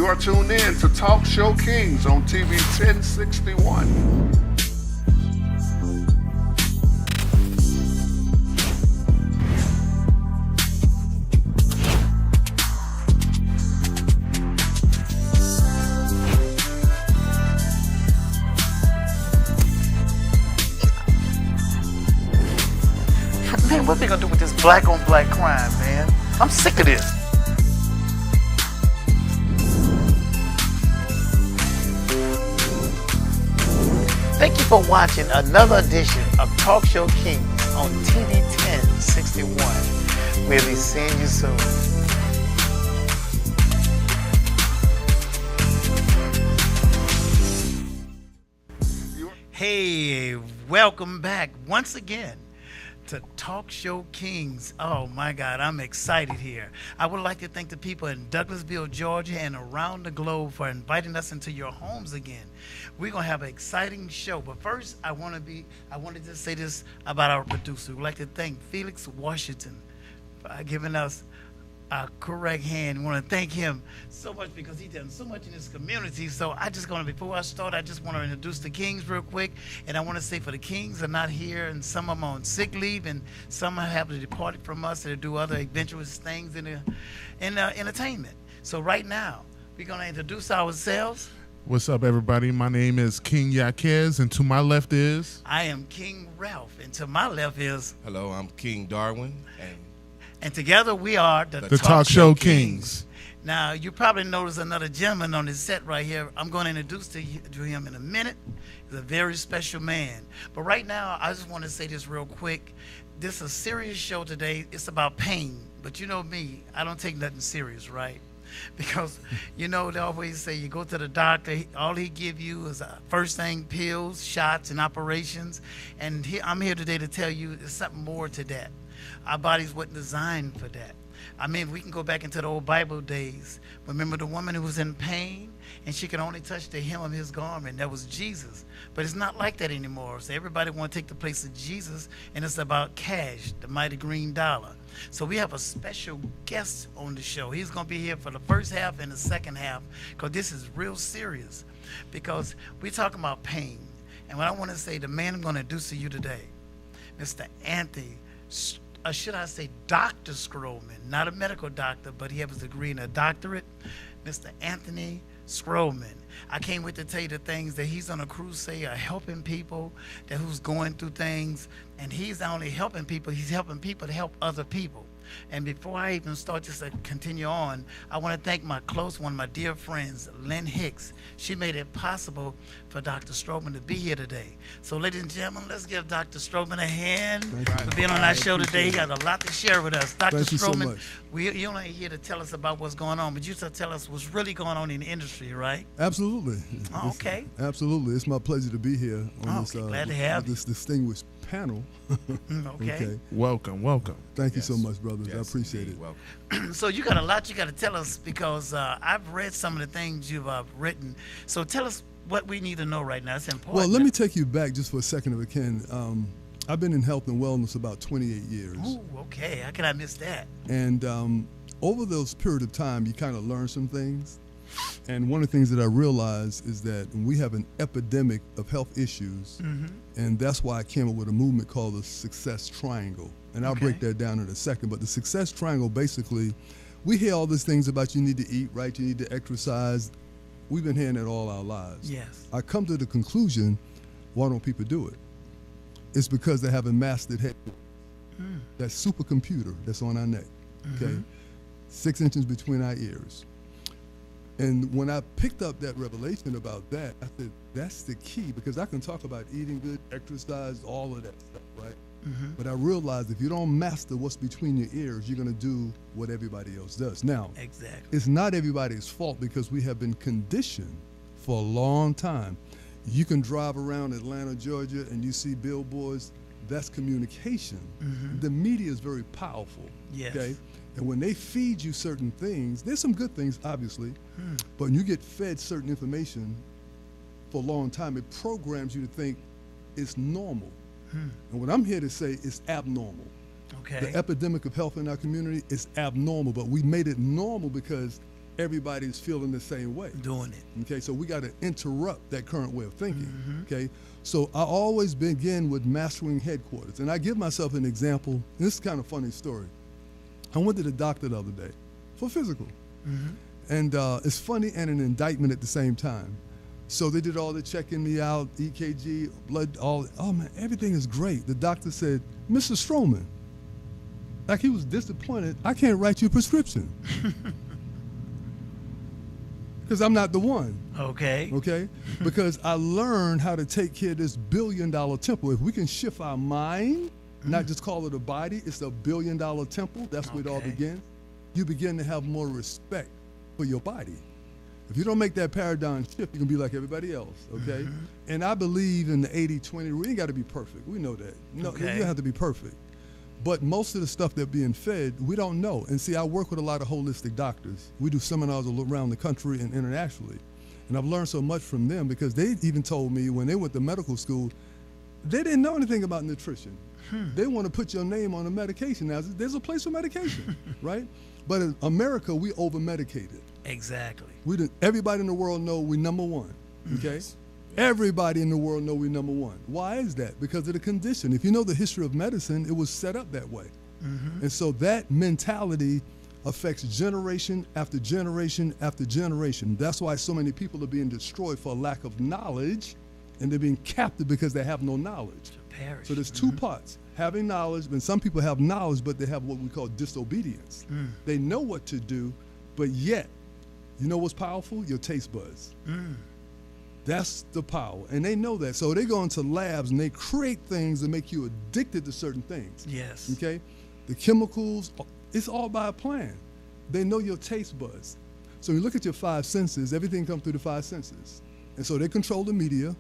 are tuned in to Talk Show Kings on TV 1061. Man, what they gonna do with this black on black crime, man? I'm sick of this. Thank you for watching another edition of Talk Show Kings on TV 1061. We'll be seeing you soon. Hey, welcome back once again to Talk Show Kings. Oh my God, I'm excited here. I would like to thank the people in Douglasville, Georgia and around the globe for inviting us into your homes again. We're gonna have an exciting show, but first I wanted to say this about our producer. We'd like to thank Felix Washington for giving us a correct hand. We want to thank him so much because he's done so much in this community. So before I start, I just want to introduce the Kings real quick. And I want to say for the Kings are not here, and some of them are on sick leave, and some have departed from us to do other adventurous things in entertainment. So right now, we're going to introduce ourselves. What's up, everybody? My name is King Yaquez, and to my left is... I am King Ralph, and to my left is... Hello, I'm King Darwin, and together we are the Talk Show Kings. Now, you probably notice another gentleman on this set right here. I'm going to introduce to him in a minute. He's a very special man. But right now, I just want to say this real quick. This is a serious show today. It's about pain. But you know me, I don't take nothing serious, right? Because, they always say you go to the doctor, all he give you is first thing pills, shots, and operations. And I'm here today to tell you there's something more to that. Our bodies weren't designed for that. I mean, we can go back into the old Bible days. Remember the woman who was in pain and she could only touch the hem of his garment. That was Jesus. But it's not like that anymore. So everybody want to take the place of Jesus, and it's about cash, the mighty green dollar. So we have a special guest on the show. He's going to be here for the first half and the second half because this is real serious because we're talking about pain. And what I want to say, the man I'm going to introduce to you today, Mr. Anthony, should I say Dr. Scrollman, not a medical doctor, but he has a degree in a doctorate, Mr. Anthony Scrollman. I can't wait to tell you the things that he's on a crusade of helping people who's going through things, and he's not only helping people, he's helping people to help other people. And before I even start just to continue on, I want to thank my close one, my dear friends, Lynn Hicks. She made it possible for Dr. Strowman to be here today. So ladies and gentlemen, let's give Dr. Strowman a hand for being on our show today. He got a lot to share with us. Dr. Strowman, you're not here to tell us about what's going on, but you to tell us what's really going on in the industry, right? Absolutely. Oh, okay. Absolutely. It's my pleasure to be here on glad to have this distinguished panel. Okay. Welcome. Thank you so much, brothers. Yes, I appreciate indeed. it. Welcome. So you got a lot you got to tell us because I've read some of the things you've written. So tell us what we need to know right now. It's important. Well, let me take you back just for a second if I can. I've been in health and wellness about 28 years. Ooh, okay. How can I miss that? And over those period of time, you kind of learn some things. And one of the things that I realized is that we have an epidemic of health issues, and that's why I came up with a movement called the Success Triangle. And I'll break that down in a second. But the Success Triangle, basically, we hear all these things about you need to eat right, you need to exercise. We've been hearing that all our lives. Yes. I come to the conclusion, why don't people do it? It's because they haven't mastered that supercomputer that's on our neck, okay? 6 inches between our ears. And when I picked up that revelation about that, I said, that's the key, because I can talk about eating good, exercise, all of that stuff, right? But I realized if you don't master what's between your ears, you're going to do what everybody else does. Now, Exactly. it's not everybody's fault because we have been conditioned for a long time. You can drive around Atlanta, Georgia, and you see billboards. That's communication. The media is very powerful. Yes. Okay? And when they feed you certain things, there's some good things, obviously, but when you get fed certain information for a long time, it programs you to think it's normal. And what I'm here to say is abnormal. Okay. The epidemic of health in our community is abnormal, but we made it normal because everybody's feeling the same way. Doing it. Okay, so we got to interrupt that current way of thinking. Okay, so I always begin with mastering headquarters, and I give myself an example. And this is kind of a funny story. I went to the doctor the other day for physical, and it's funny and an indictment at the same time. So they did all the checking me out, EKG, blood, oh man, everything is great. The doctor said, Mr. Stroman, like he was disappointed, I can't write you a prescription. Because I'm not the one. Okay. Okay? Because I learned how to take care of this billion-dollar temple. If we can shift our mind, not just call it a body, it's a billion-dollar temple. That's where it all Okay. begins. You begin to have more respect for your body. If you don't make that paradigm shift, you can be like everybody else, okay? And I believe in the 80-20 rule. You ain't got to be perfect. We know that. No, Okay. you don't have to be perfect. But most of the stuff that's being fed, we don't know. And see, I work with a lot of holistic doctors. We do seminars around the country and internationally. And I've learned so much from them because they even told me when they went to medical school, they didn't know anything about nutrition. They want to put your name on a medication. Now, there's a place for medication, right? But in America, we over-medicated. Exactly. Everybody in the world know we number one, okay? Everybody in the world know we number one. Why is that? Because of the condition. If you know the history of medicine, it was set up that way. And so that mentality affects generation after generation after generation. That's why so many people are being destroyed for lack of knowledge, and they're being captive because they have no knowledge. Perish. So there's two parts. Having knowledge, and some people have knowledge, but they have what we call disobedience. They know what to do, but yet, you know what's powerful? Your taste buds. That's the power. And they know that. So they go into labs and they create things that make you addicted to certain things. Yes. Okay? The chemicals, it's all by a plan. They know your taste buds. So you look at your five senses, everything comes through the five senses. And so they control the media.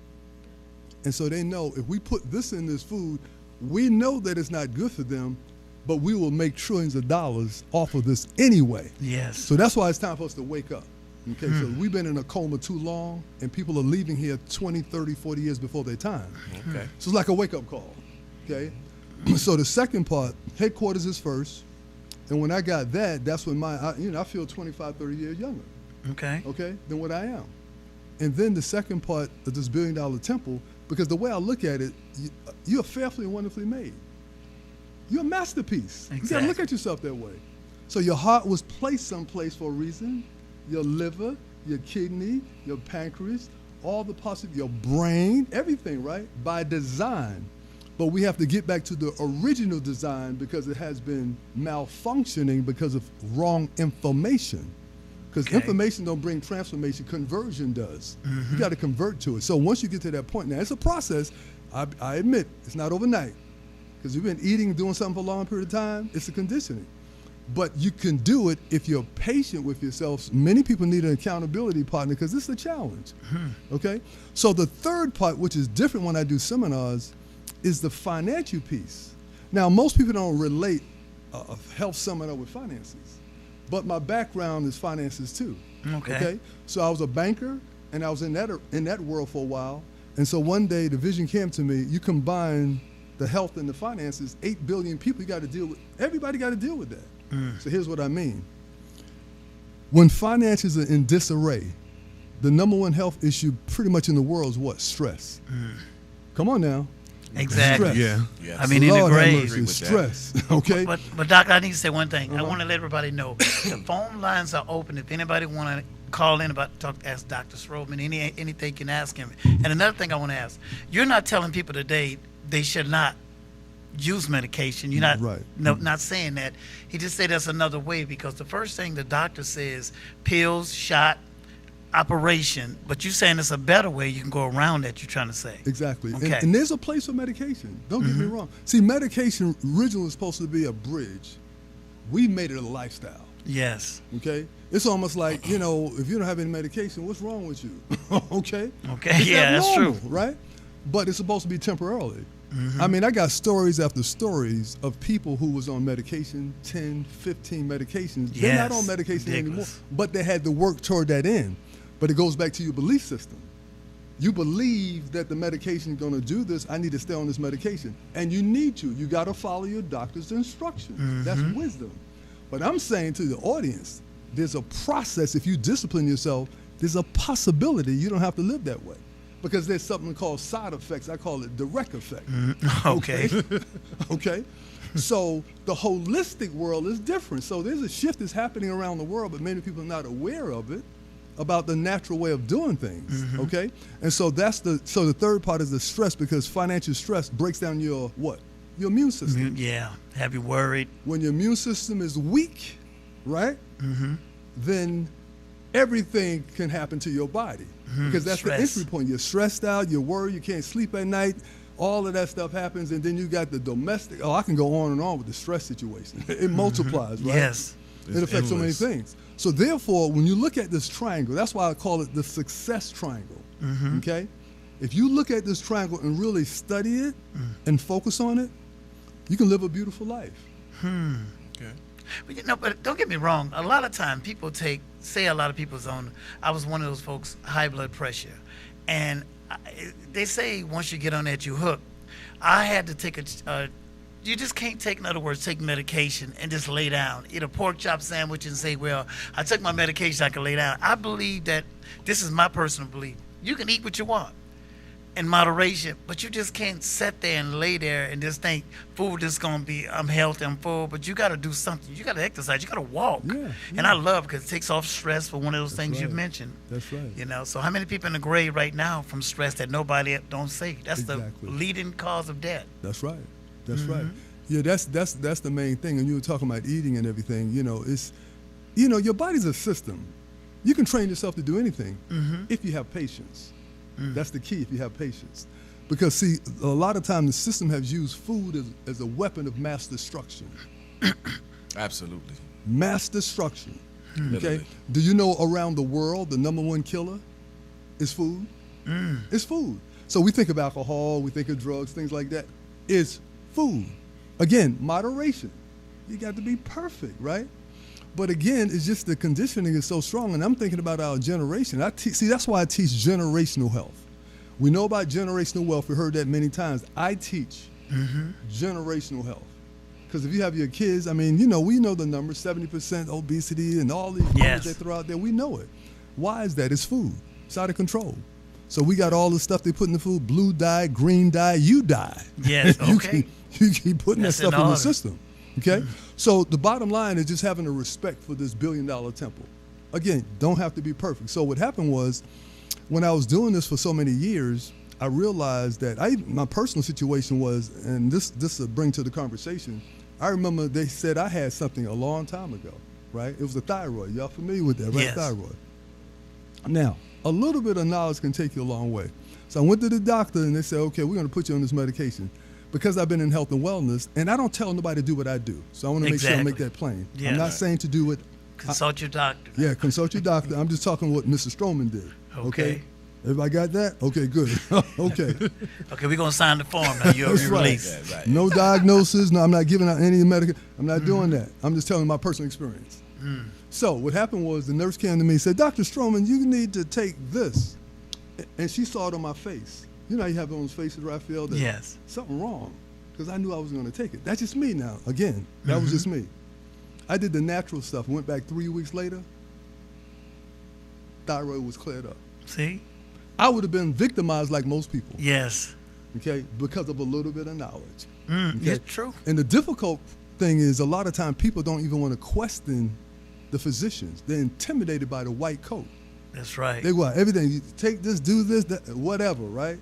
And so they know if we put this in this food, we know that it's not good for them, but we will make trillions of dollars off of this anyway. Yes. So that's why it's time for us to wake up. Okay, so we've been in a coma too long, and people are leaving here 20, 30, 40 years before their time. Okay. So it's like a wake-up call, okay? So the second part, headquarters is first, and when I got that, that's when I feel 25, 30 years younger, Okay. okay, than what I am. And then the second part of this billion-dollar temple, because the way I look at it, you're fearfully and wonderfully made. You're a masterpiece. You gotta look at yourself that way. So your heart was placed someplace for a reason. Your liver, your kidney, your pancreas, all the your brain, everything, right? By design. But we have to get back to the original design because it has been malfunctioning because of wrong information. Because information don't bring transformation, conversion does. You got to convert to it. So once you get to that point, now it's a process. I admit, it's not overnight. Because you've been eating, doing something for a long period of time, it's a conditioning. But you can do it if you're patient with yourself. Many people need an accountability partner because this is a challenge, okay? So the third part, which is different when I do seminars, is the financial piece. Now, most people don't relate a health seminar with finances, but my background is finances too, Okay. So I was a banker, and I was in that world for a while, and so one day the vision came to me, you combine the health and the finances, 8 billion people, you got to deal with, everybody got to deal with that. So here's what I mean. When finances are in disarray, the number one health issue pretty much in the world is what? Stress. Come on now. Exactly. Stress. Yeah. Yes. I mean, in the Lord have grave. mercy, Agree with stress. Okay. But Doc, I need to say one thing. I want to let everybody know the phone lines are open. If anybody want to call in about ask Dr. Stroman, anything you can ask him. And another thing I want to ask, you're not telling people today they should not use medication. You're not Right. not saying that. He just said that's another way because the first thing the doctor says, pills, shot, operation. But you're saying it's a better way you can go around that. You're trying to say. Exactly. Okay. And there's a place for medication. Don't get me wrong. See, medication originally was supposed to be a bridge. We made it a lifestyle. Yes. Okay? It's almost like, if you don't have any medication, what's wrong with you? Okay? Okay. It's Yeah, that's abnormal, true. right? But it's supposed to be temporarily. I mean, I got stories after stories of people who was on medication, 10, 15 medications. They're not Yes, on medication anymore, ridiculous. but they had to work toward that end. But it goes back to your belief system. You believe that the medication is going to do this. I need to stay on this medication. And you need to. You got to follow your doctor's instructions. That's wisdom. But I'm saying to the audience, there's a process. If you discipline yourself, there's a possibility you don't have to live that way, because there's something called side effects. I call it direct effect. Okay. Okay. So the holistic world is different. So there's a shift that's happening around the world, but many people are not aware of it, about the natural way of doing things. Okay. And so the third part is the stress, because financial stress breaks down your what? Your immune system. Yeah. Have you worried? When your immune system is weak, right? Then everything can happen to your body, because that's Stress. the entry point. You're stressed out, you're worried, you can't sleep at night. All of that stuff happens, and then you got the domestic. Oh, I can go on and on with the stress situation. It multiplies, right? Yes. It affects so many things. So therefore, when you look at this triangle, that's why I call it the success triangle. Okay? If you look at this triangle and really study it and focus on it, you can live a beautiful life. Okay. But don't get me wrong. A lot of time people say a lot of people's on. I was one of those folks, high blood pressure, and they say once you get on that, you hook. I had to take you just can't take, in other words, take medication and just lay down, eat a pork chop sandwich and say, well, I took my medication, I can lay down. I believe that, this is my personal belief, you can eat what you want in moderation, but you just can't sit there and lay there and just think food is going to be, I'm healthy, I'm full, but you got to do something. You got to exercise, you got to walk. Yeah, And I love, because it takes off stress for one of those things you right. mentioned. That's right. You know, so how many people in the grave right now from stress that nobody don't say? That's Exactly. the leading cause of death. That's right. That's right. Yeah, that's the main thing. And you were talking about eating and everything. Your body's a system. You can train yourself to do anything if you have patience. That's the key, if you have patience. Because, see, a lot of times the system has used food as a weapon of mass destruction. Absolutely. Mass destruction. Okay? Literally. Do you know around the world the #1 killer is food? It's food. So we think of alcohol, we think of drugs, things like that. It's food. Again, moderation. You got to be perfect, right? But again, it's just the conditioning is so strong. And I'm thinking about our generation. See, that's why I teach generational health. We know about generational wealth. We heard that many times. I teach generational health. Because if you have your kids, I mean, we know the numbers, 70% obesity and all these numbers they throw out there. We know it. Why is that? It's food. It's out of control. So we got all the stuff they put in the food, blue dye, green dye, you die. Yes, okay. You keep putting That's that stuff in in the order. system. Okay? So the bottom line is just having a respect for this $1 billion temple. Again, don't have to be perfect. So what happened was, when I was doing this for so many years, I realized that my personal situation was, and this will bring to the conversation, I remember they said I had something a long time ago, right? It was a thyroid. Y'all familiar with that, right? Yes. Thyroid. Now, a little bit of knowledge can take you a long way. So I went to the doctor and they said, okay, we're going to put you on this medication. Because I've been in health and wellness, and I don't tell nobody to do what I do. So I want to make sure I make Exactly. that plain. Yeah. I'm not Right. saying to do it. Consult your doctor. Yeah, consult your doctor. I'm just talking what Mr. Stroman did. Okay. Everybody got that? Okay, good. Okay. Okay, we're going to sign the form now. You're That's right. released. Yeah, right. No diagnosis. No, I'm not giving out any medication. I'm not doing that. I'm just telling my personal experience. So what happened was the nurse came to me and said, Dr. Stroman, you need to take this. And she saw it on my face. You know how you have those faces, Raphael? That Yes. something wrong. Because I knew I was going to take it. That's just me now. Again, that was just me. I did the natural stuff. Went back 3 weeks later. Thyroid was cleared up. See? I would have been victimized like most people. Yes. Okay, because of a little bit of knowledge. It's true. And the difficult thing is a lot of time people don't even want to question the physicians. They're intimidated by the white coat. That's right. They want everything. You take this, do this, that, whatever, right?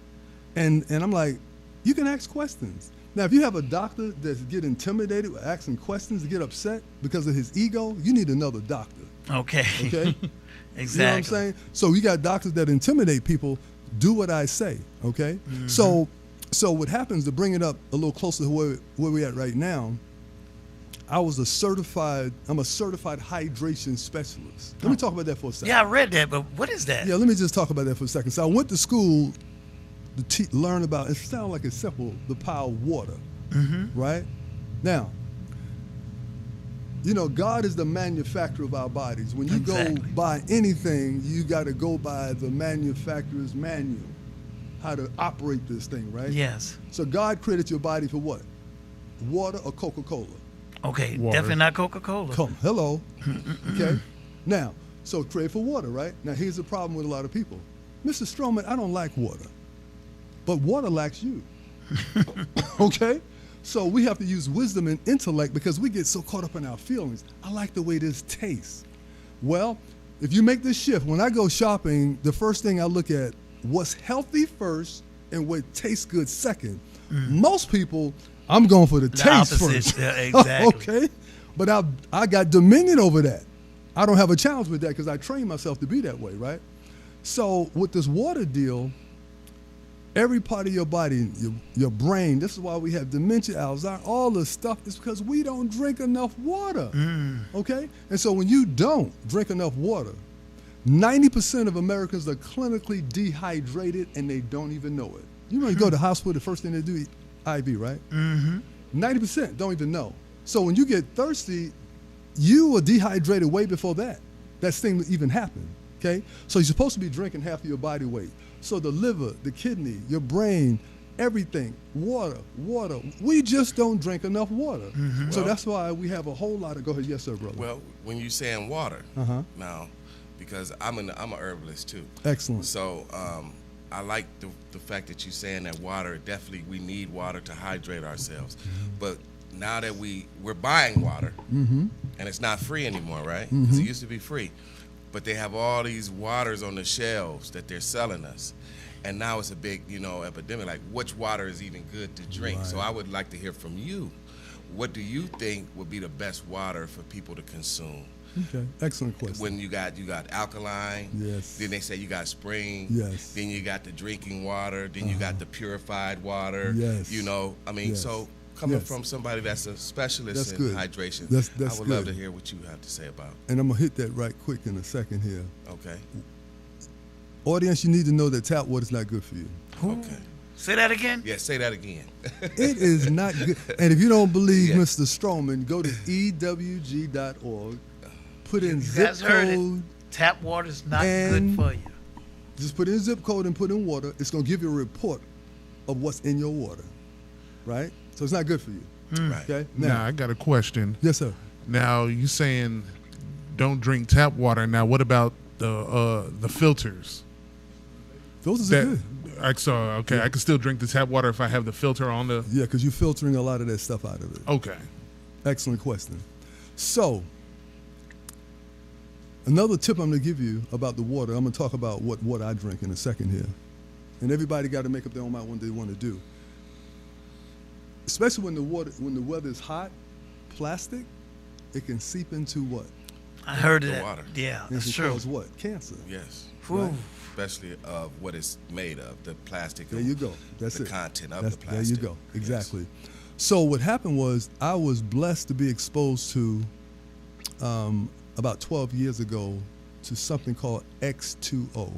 And I'm like, you can ask questions. Now, if you have a doctor that's get intimidated with asking questions to get upset because of his ego, you need another doctor. Okay. Okay? Exactly. You know what I'm saying? So you got doctors that intimidate people. Do what I say, okay? So what happens, to bring it up a little closer to where we're at right now, I'm a certified hydration specialist. Let me talk about that for a second. Yeah, I read that, but what is that? Yeah, let me just talk about that for a second. So I went to school to learn about, it sounds like it's simple, the power of water, right? Now, God is the manufacturer of our bodies. When you Exactly. go buy anything, you got to go by the manufacturer's manual, how to operate this thing, right? Yes. So God created your body for what? Water or Coca-Cola? Okay, Water. definitely not Coca-Cola. Hello. Okay. Now, so trade for water, right? Now, here's the problem with a lot of people. Mr. Stroman, I don't like water, but water likes you. Okay? So we have to use wisdom and intellect because we get so caught up in our feelings. I like the way this tastes. Well, if you make this shift, when I go shopping, the first thing I look at what's healthy first and what tastes good second. Most people, I'm going for the taste opposite. first. Yeah, exactly. Okay? But I got dominion over that. I don't have a challenge with that because I train myself to be that way, right? So with this water deal, every part of your body, your brain, this is why we have dementia, Alzheimer's, all this stuff is because we don't drink enough water, okay? And so when you don't drink enough water, 90% of Americans are clinically dehydrated and they don't even know it. You know, you go to the hospital, the first thing they do, IV, right? 90% don't even know. So when you get thirsty, you were dehydrated way before that thing even happened, okay? So you're supposed to be drinking half of your body weight. So the liver, the kidney, your brain, everything, water. We just don't drink enough water. So that's why we have a whole lot of, go ahead, yes sir, brother. Well, when you're saying water, now, because I'm a herbalist too. Excellent. So I like the fact that you're saying that water, definitely we need water to hydrate ourselves. But now that we're buying water, and it's not free anymore, right? 'Cause it used to be free. But they have all these waters on the shelves that they're selling us. And now it's a big, epidemic, like which water is even good to drink. Right. So I would like to hear from you. What do you think would be the best water for people to consume? Okay, excellent question. When you got alkaline, Yes. then they say you got spring, Yes. then you got the drinking water, then you got the purified water. Yes. Yes. So coming from somebody that's a specialist That's in good. hydration, That's I would love good. to hear what you have to say about. And I'm gonna hit that right quick in a second here. Okay. Audience, you need to know that tap water is not good for you. Okay. Say that again. Yeah, say that again. It is not good. And if you don't believe Yeah. Mr. Stroman, go to ewg.org, put in You zip guys heard it. code, Tap water's not And- good for you. just put in zip code and put in water. It's gonna give you a report of what's in your water, right? So it's not good for you. Right. Okay. Now I got a question. Yes, sir. Now you saying don't drink tap water. Now what about the filters? Those are good. I saw. Okay, I can still drink the tap water if I have the filter on the. Yeah, because you're filtering a lot of that stuff out of it. Okay. Excellent question. So, another tip I'm going to give you about the water, I'm going to talk about what water I drink in a second here. And everybody got to make up their own mind what they want to do. Especially when the weather is hot, plastic, it can seep into what? I heard The that. water. Yeah, And it that's can true. cause what? Cancer. Yes. Whew. Especially of what it's made of, the plastic. There you go. That's the it. content of That's- the plastic. There you go. Yes. Exactly. So what happened was I was blessed to be exposed to about 12 years ago to something called X2O.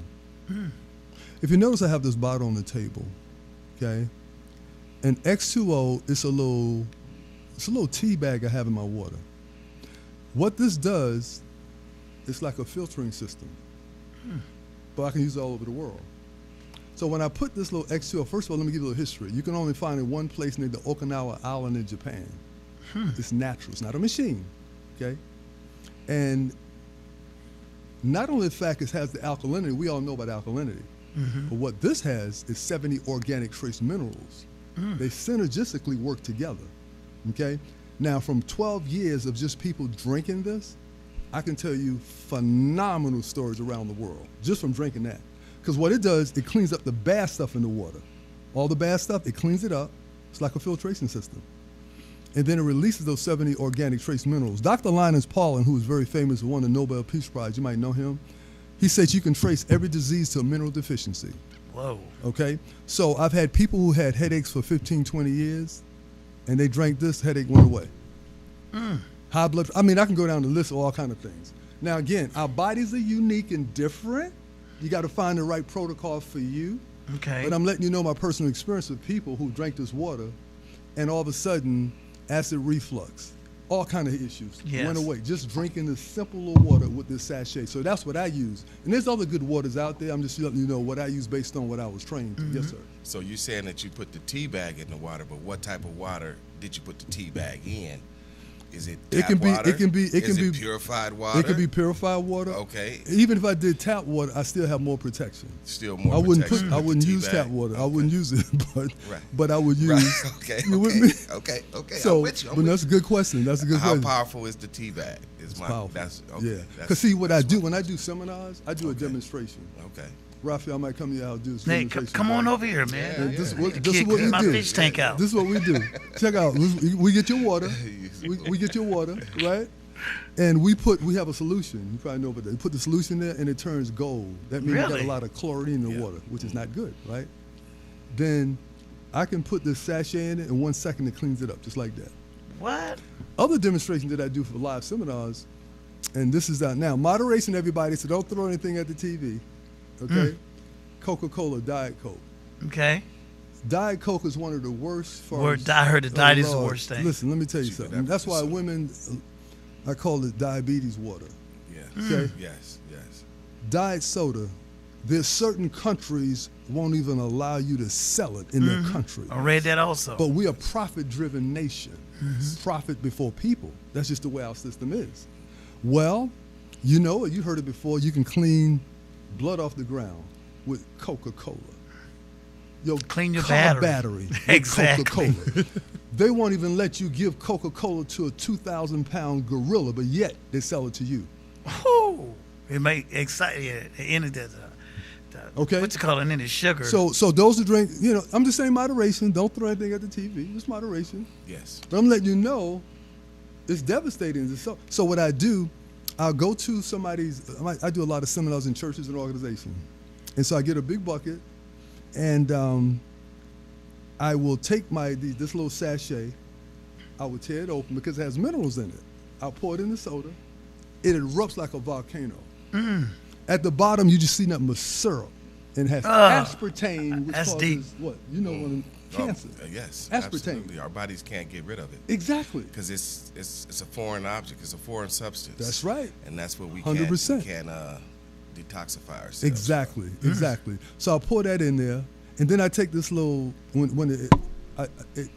If you notice, I have this bottle on the table, okay? And X2O is a little tea bag I have in my water. What this does, it's like a filtering system, but I can use it all over the world. So when I put this little X2O, first of all, let me give you a little history. You can only find it one place near the Okinawa Island in Japan. It's natural. It's not a machine, okay? And not only the fact it has the alkalinity, we all know about alkalinity, but what this has is 70 organic trace minerals. They synergistically work together, okay? Now, from 12 years of just people drinking this, I can tell you phenomenal stories around the world just from drinking that. Because what it does, it cleans up the bad stuff in the water. All the bad stuff, it cleans it up. It's like a filtration system. And then it releases those 70 organic trace minerals. Dr. Linus Pauling, who is very famous, won the Nobel Peace Prize, you might know him. He says you can trace every disease to a mineral deficiency. Whoa. Okay? So I've had people who had headaches for 15, 20 years, and they drank this, headache went away. High blood, I mean, I can go down the list of all kind of things. Now, again, our bodies are unique and different. You got to find the right protocol for you. Okay. But I'm letting you know my personal experience with people who drank this water, and all of a sudden, acid reflux, all kind of issues went away. Just drinking this simple little water with this sachet. So that's what I use. And there's other good waters out there. I'm just letting you know what I use based on what I was trained to. Yes, sir. So you're saying that you put the tea bag in the water, but what type of water did you put the tea bag in? Is it It tap can be. water? It can be. It can Is be it purified water. It can be purified water. Okay. Even if I did tap water, I still have more protection. Still more. I wouldn't protection put. I with the wouldn't tea use bag. tap water. I wouldn't use it, Right. but I would use. Right. Okay. You with okay. me? Okay. Okay. So, I'm with you. I'm but with that's a good question. That's a good How question. powerful is the tea bag? Is my Powerful. that's okay. Yeah. That's- Because see, what I that's do my- when I do seminars, I do a demonstration. Okay. Raphael, I might come to your house do a Hey, demonstration. come on for you. over here, man. And this, The this kid is what clean we my do. fish tank out. This is what we do. Check out. We get your water. We get your water, right? And we have a solution. You probably know about that. You put the solution there, and it turns gold. That means you got Really? a lot of chlorine in the water, which is not good, right? Then I can put this sachet in it, in 1 second it cleans it up, just like that. What? Other demonstrations that I do for live seminars, and this is out now. Moderation, everybody, so don't throw anything at the TV, okay? Coca-Cola, Diet Coke. Okay. Diet Coke is one of the worst. I heard that diet is the Lord. worst thing. Listen, let me tell you Cheaper something. than That's why soda. women, I call it diabetes water. Yes. Okay? Yes. Yes. Diet soda, there's certain countries won't even allow you to sell it in their country. I read that also. But we are profit-driven nation. Profit before people. That's just the way our system is. Well, you know it. You heard it before. You can clean blood off the ground with Coca-Cola. Your Clean your car battery. with Exactly. Coca-Cola. They won't even let you give Coca-Cola to a 2,000-pound gorilla, but yet they sell it to you. Whew. It may excite any the Okay. what you call it, any sugar. So those who drink, I'm just saying moderation. Don't throw anything at the TV. Just moderation. Yes. But I'm letting you know it's devastating. So what I do, I'll go to somebody's, I do a lot of seminars in churches and organizations. And so I get a big bucket and I will take this little sachet, I will tear it open because it has minerals in it. I'll pour it in the soda. It erupts like a volcano. At the bottom, you just see nothing but syrup. And it has aspartame, which That's causes deep. what? Cancer. Yes. Aspartame. Absolutely. Our bodies can't get rid of it Exactly. because it's a foreign object. It's a foreign substance. That's right. And that's what we 100%. can't detoxify ourselves. Exactly, exactly. So I pour that in there, and then I take this little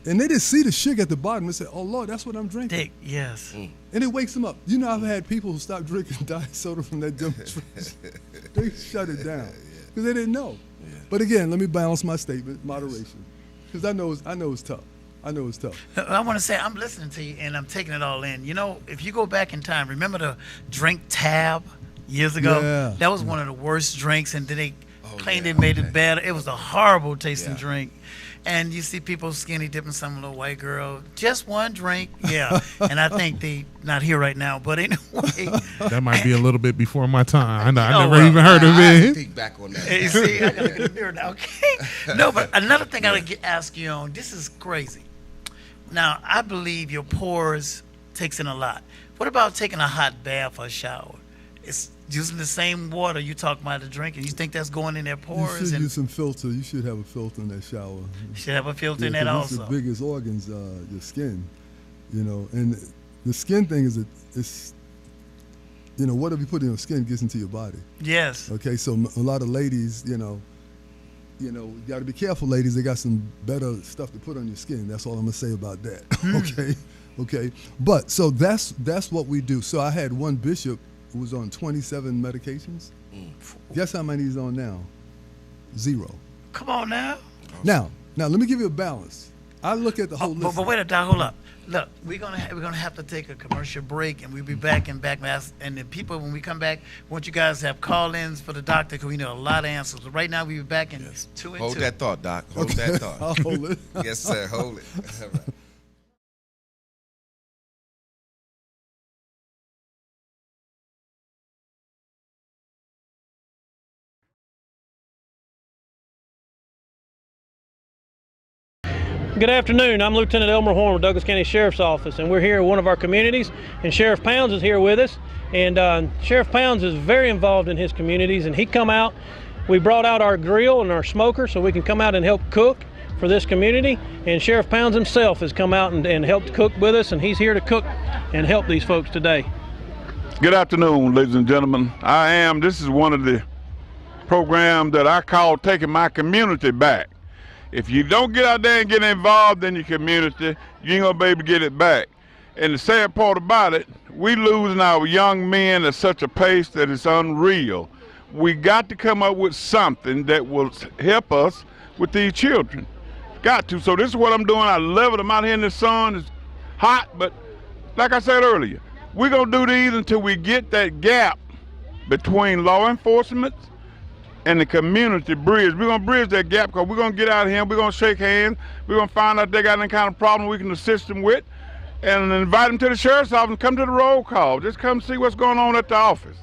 and they just see the sugar at the bottom and say, "Oh Lord, that's what I'm drinking," Dick, yes. and it wakes them up. You know, I've had people who stopped drinking diet soda from that demonstration. They shut it down because they didn't know. Yeah. But again, let me balance my statement: moderation, because I know it's tough. I know it's tough. I want to say I'm listening to you and I'm taking it all in. You know, if you go back in time, remember the drink Tab years ago? Yeah. That was one of the worst drinks, and then they claimed yeah, it made okay. it better. It was a horrible tasting Yeah. drink. And you see people skinny dipping some little white girl, just one drink, yeah. And I think they not here right now, but anyway. That might be a little bit before my time. I Oh, never well, even heard of I it. think back on that. You see, I gotta get a mirror now, okay? No, but another thing I gotta ask you on, this is crazy. Now, I believe your pores takes in a lot. What about taking a hot bath or shower? It's using the same water you talk about the drinking. You think that's going in their You pores? should And use some filter. You should have a filter in that shower. you should have a filter in that 'cause it's also. the biggest organs, your skin, and the skin thing it's whatever you put in your skin gets into your body. Yes. Okay, so a lot of ladies, you got to be careful, ladies. They got some better stuff to put on your skin. That's all I'm gonna say about that. Okay. But so that's what we do. So I had one bishop who was on 27 medications. Guess how many he's on now? 0. Come on now. Now let me give you a balance. I look at the whole list. But wait a minute, hold up. Look, we're gonna have to take a commercial break, and we'll be back in backmass. And the people, when we come back, I want you guys to have call-ins for the doctor because we know a lot of answers. But right now, we'll be back in 2 and Hold 2. that thought, Doc. Hold that thought. I'll hold it. Yes, sir. Hold it. All right. Good afternoon. I'm Lieutenant Elmer Horn with Douglas County Sheriff's Office, and we're here in one of our communities, and Sheriff Pounds is here with us. And Sheriff Pounds is very involved in his communities, and he come out. We brought out our grill and our smoker so we can come out and help cook for this community. And Sheriff Pounds himself has come out and helped cook with us, and he's here to cook and help these folks today. Good afternoon, ladies and gentlemen. This is one of the programs that I call Taking My Community Back. If you don't get out there and get involved in your community, you ain't gonna be able to get it back. And the sad part about it, we losing our young men at such a pace that it's unreal. We got to come up with something that will help us with these children. Got to. So this is what I'm doing. I love it. I'm out here in the sun. It's hot, but like I said earlier, we're going to do these until we get that gap between law enforcement and the community bridge. We're going to bridge that gap because we're going to get out here and we're going to shake hands. We're going to find out if they got any kind of problem we can assist them with and invite them to the sheriff's office and come to the roll call. Just come see what's going on at the office.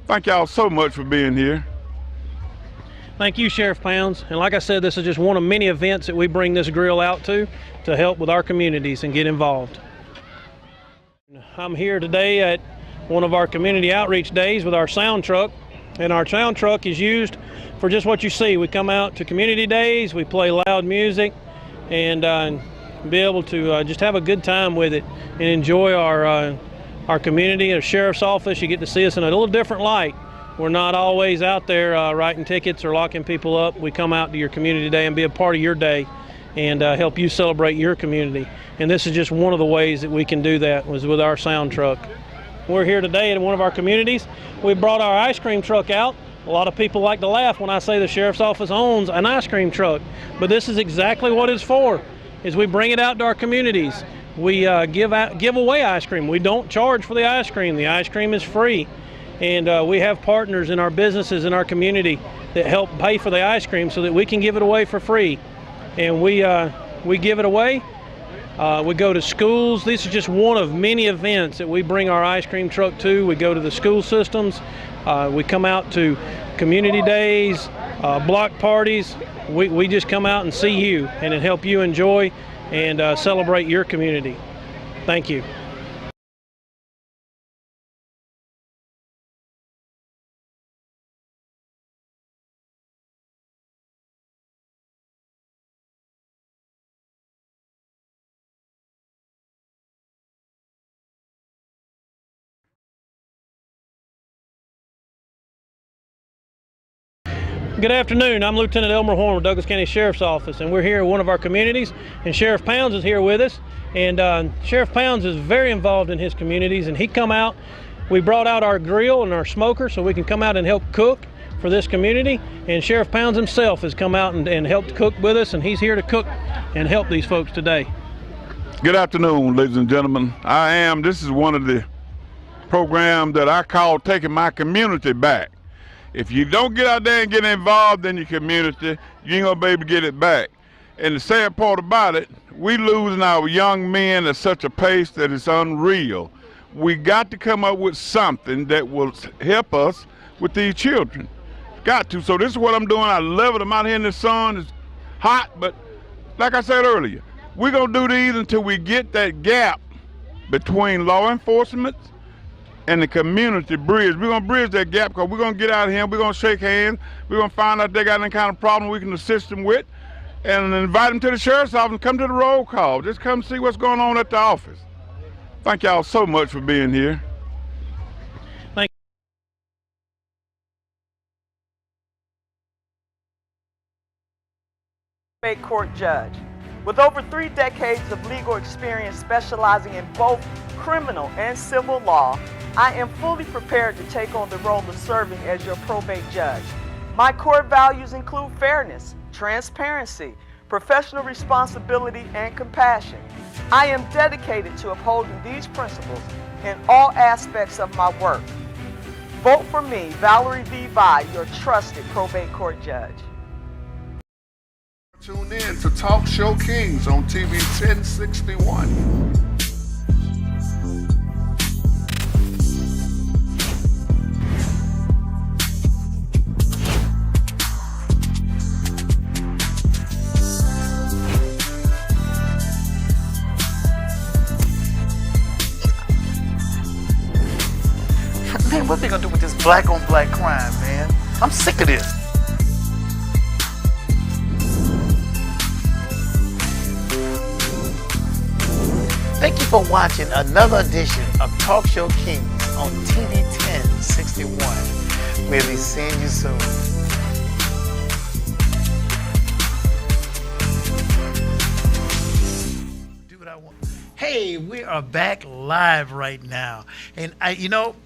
Thank y'all so much for being here. Thank you, Sheriff Pounds. And like I said, this is just one of many events that we bring this grill out to help with our communities and get involved. I'm here today at one of our community outreach days with our sound truck. And our sound truck is used for just what you see. We come out to community days, we play loud music, and be able to just have a good time with it and enjoy our community. Our sheriff's office, you get to see us in a little different light. We're not always out there writing tickets or locking people up. We come out to your community day and be a part of your day and help you celebrate your community. And this is just one of the ways that we can do that, was with our sound truck. We're here today in one of our communities. We brought our ice cream truck out. A lot of people like to laugh when I say the sheriff's office owns an ice cream truck, but this is exactly what it's for, is we bring it out to our communities. We give away ice cream. We don't charge for the ice cream. The ice cream is free. And we have partners in our businesses in our community that help pay for the ice cream so that we can give it away for free. And we give it away. We go to schools. This is just one of many events that we bring our ice cream truck to. We go to the school systems. We come out to community days, block parties. We just come out and see you and help you enjoy and celebrate your community. Thank you. Good afternoon. I'm Lieutenant Elmer Horn with Douglas County Sheriff's Office, and we're here at one of our communities, and Sheriff Pounds is here with us. And Sheriff Pounds is very involved in his communities, and he come out. We brought out our grill and our smoker so we can come out and help cook for this community. And Sheriff Pounds himself has come out and helped cook with us, and he's here to cook and help these folks today. Good afternoon, ladies and gentlemen. This is one of the programs that I call Taking My Community Back. If you don't get out there and get involved in your community, you ain't gonna be able to get it back. And the sad part about it, we losing our young men at such a pace that it's unreal. We got to come up with something that will help us with these children. Got to. So this is what I'm doing. I love it. I'm out here in the sun. It's hot, but like I said earlier, we're gonna do these until we get that gap between law enforcement and the community bridge. We're going to bridge that gap because we're going to get out here and we're going to shake hands. We're going to find out if they got any kind of problem we can assist them with and invite them to the sheriff's office and come to the roll call. Just come see what's going on at the office. Thank y'all so much for being here. Thank you. Probate court judge. With over 3 decades of legal experience specializing in both criminal and civil law, I am fully prepared to take on the role of serving as your probate judge. My core values include fairness, transparency, professional responsibility, and compassion. I am dedicated to upholding these principles in all aspects of my work. Vote for me, Valerie V. Vi, your trusted probate court judge. Tune in to Talk Show Kings on TV 1061. Man, what they gonna do with this black on black crime, man? I'm sick of this. Thank you for watching another edition of Talk Show Kings on TV 1061. We'll be seeing you soon. Do what I want. Hey, we are back live right now, and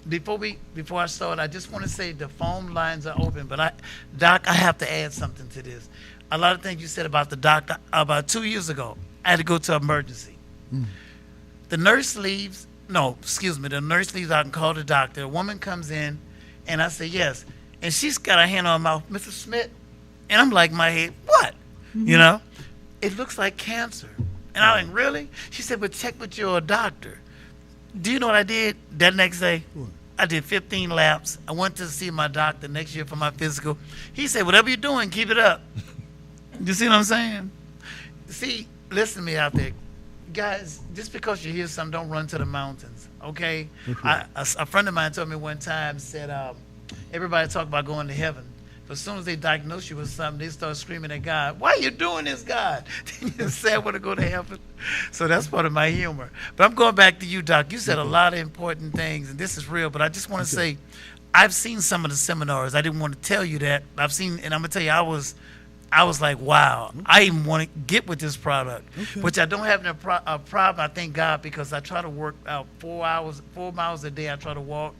before I start, I just want to say the phone lines are open. But Doc, I have to add something to this. A lot of things you said about the doctor about 2 years ago. I had to go to emergency. The nurse leaves. No, excuse me. The nurse leaves out and call the doctor. A woman comes in, and I say yes, and she's got her hand on my mouth, Mr. Smith, and I'm like, my head, what? You know, it looks like cancer. And I like, really? She said, but check with your doctor. Do you know what I did that next day? What? I did 15 laps. I went to see my doctor next year for my physical. He said, whatever you're doing, keep it up. You see what I'm saying? See, listen to me out there. Guys, just because you hear something, don't run to the mountains, okay? A friend of mine told me one time, said, everybody talk about going to heaven. But as soon as they diagnose you with something, they start screaming at God, why are you doing this, God? You say I want to go to heaven. So that's part of my humor. But I'm going back to you, Doc. You said a lot of important things, and this is real, but I just want to say, I've seen some of the seminars. I didn't want to tell you that. I've seen, and I'm going to tell you, I was like, wow, I even want to get with this product, which I don't have a problem, I thank God, because I try to work out 4 miles a day. I try to walk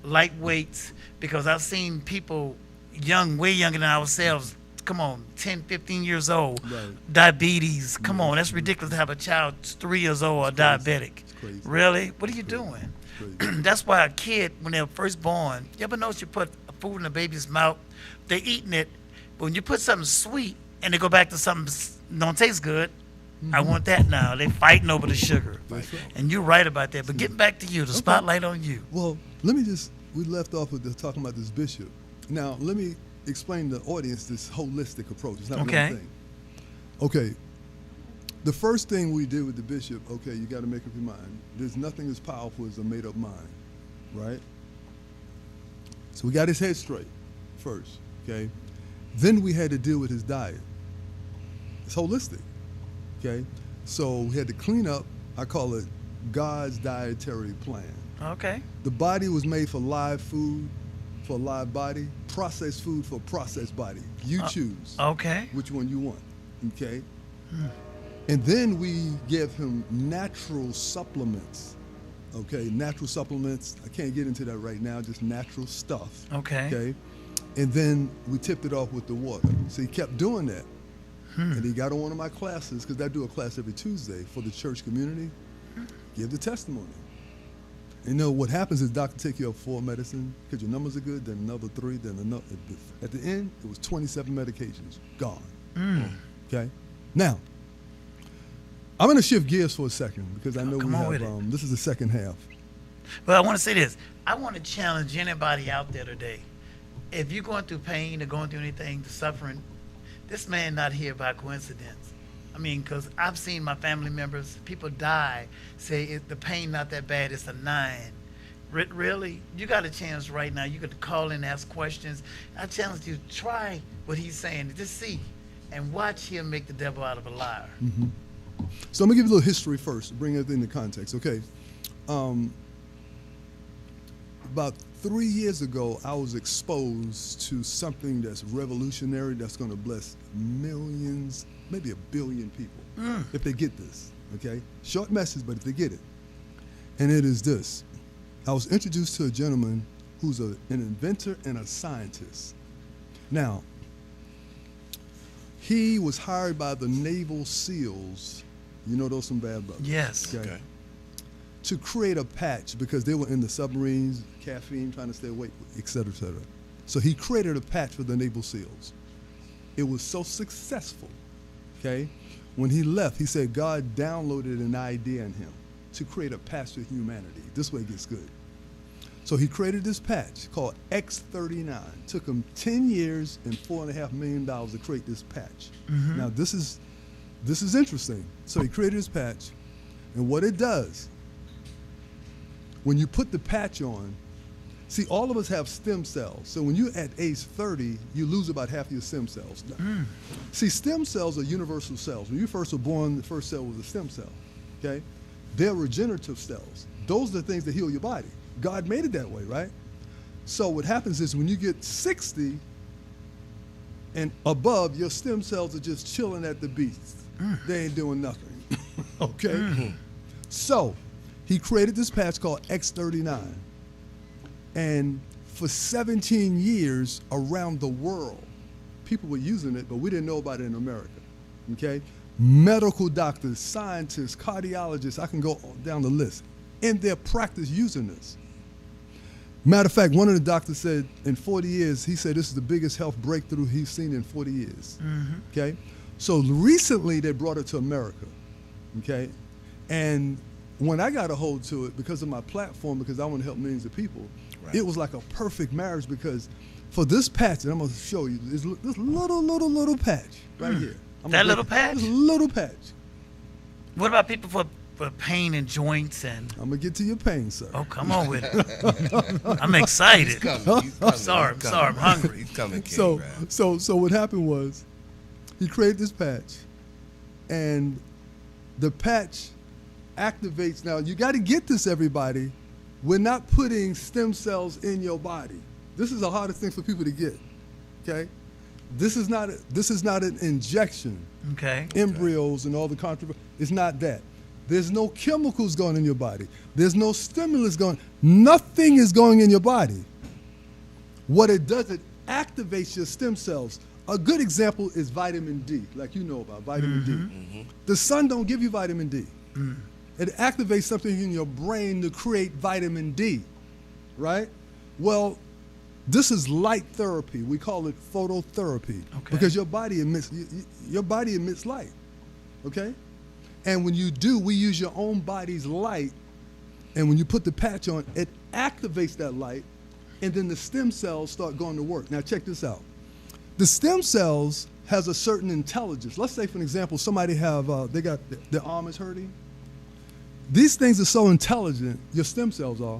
light weights, because I've seen people young, way younger than ourselves, come on, 10, 15 years old, diabetes, come on, that's ridiculous to have a child 3 years old or diabetic. Really? What are you doing? That's why a kid, when they're first born, you ever notice you put food in a baby's mouth, they're eating it, but when you put something sweet and they go back to something don't taste good, I want that now. They're fighting over the sugar. And you're right about that. But getting back to you, the spotlight on you. Well, we left off with talking about this bishop. Now, let me explain to the audience this holistic approach. It's not one thing. Okay. The first thing we did with the bishop, okay, you got to make up your mind. There's nothing as powerful as a made-up mind, right? So we got his head straight first, okay? Then we had to deal with his diet. It's holistic, okay? So we had to clean up, I call it God's dietary plan. Okay. The body was made for live food, for a live body, processed food for a processed body. You choose which one you want, okay? And then we give him natural supplements, okay? Natural supplements, I can't get into that right now, just natural stuff. Okay? And then we tipped it off with the water. So he kept doing that. And he got on one of my classes, because I do a class every Tuesday for the church community, give the testimony. You know, what happens is doctor take you off 4 medicine, because your numbers are good, then another 3, then another. At the end, it was 27 medications, gone. Okay? Now, I'm going to shift gears for a second, because I know we have, this is the second half. Well, I want to say this. I want to challenge anybody out there today. If you're going through pain or going through anything, suffering, this man not here by coincidence. I mean, because I've seen my family members, people die, say the pain not that bad, it's a 9. Really? You got a chance right now. You could call in and ask questions. I challenge you, try what he's saying. Just see and watch him make the devil out of a liar. So I'm going to give you a little history first, bring everything into context, okay? About 3 years ago, I was exposed to something that's revolutionary, that's going to bless millions, maybe 1 billion people, if they get this, okay? Short message, but if they get it. And it is this. I was introduced to a gentleman who's an inventor and a scientist. Now, he was hired by the Naval SEALs. You know those some bad brothers. Yes. Okay. To create a patch, because they were in the submarines, caffeine, trying to stay awake, et cetera, et cetera. So he created a patch for the Naval SEALs. It was so successful, okay? When he left, he said God downloaded an idea in him to create a patch for humanity. This way it gets good. So he created this patch called X39. Took him 10 years and $4.5 million to create this patch. Now this is interesting. So he created this patch, and what it does, when you put the patch on, see, all of us have stem cells. So when you're at age 30, you lose about half of your stem cells. See, stem cells are universal cells. When you first were born, the first cell was a stem cell, okay? They're regenerative cells. Those are the things that heal your body. God made it that way, right? So what happens is when you get 60 and above, your stem cells are just chilling at the beach. They ain't doing nothing, okay? So he created this patch called X39. And for 17 years around the world, people were using it, but we didn't know about it in America. Okay? Medical doctors, scientists, cardiologists, I can go down the list, in their practice using this. Matter of fact, one of the doctors said in 40 years, he said this is the biggest health breakthrough he's seen in 40 years. Okay? So recently they brought it to America. Okay? And when I got a hold to it because of my platform, because I want to help millions of people, it was like a perfect marriage because for this patch, and I'm going to show you this little patch right here. That little patch? This little patch. What about people for pain and joints and? I'm going to get to your pain, sir. Oh, come on with it. I'm excited. He's coming. He's coming. Sorry, I'm hungry. He's coming, King So, Brad. so what happened was he created this patch, and the patch activates. Now, you got to get this, everybody. We're not putting stem cells in your body. This is the hardest thing for people to get, okay? This is not an injection. Okay. Embryos and all the controversy. It's not that. There's no chemicals going in your body. There's no stimulus going. Nothing is going in your body. What it does, it activates your stem cells. A good example is vitamin D, like you know about vitamin D. The sun don't give you vitamin D. It activates something in your brain to create vitamin D, right? Well, this is light therapy. We call it phototherapy because your body emits light, okay? And when you do, we use your own body's light, and when you put the patch on, it activates that light, and then the stem cells start going to work. Now check this out. The stem cells has a certain intelligence. Let's say, for an example, somebody they got their arm is hurting. These things are so intelligent, your stem cells are,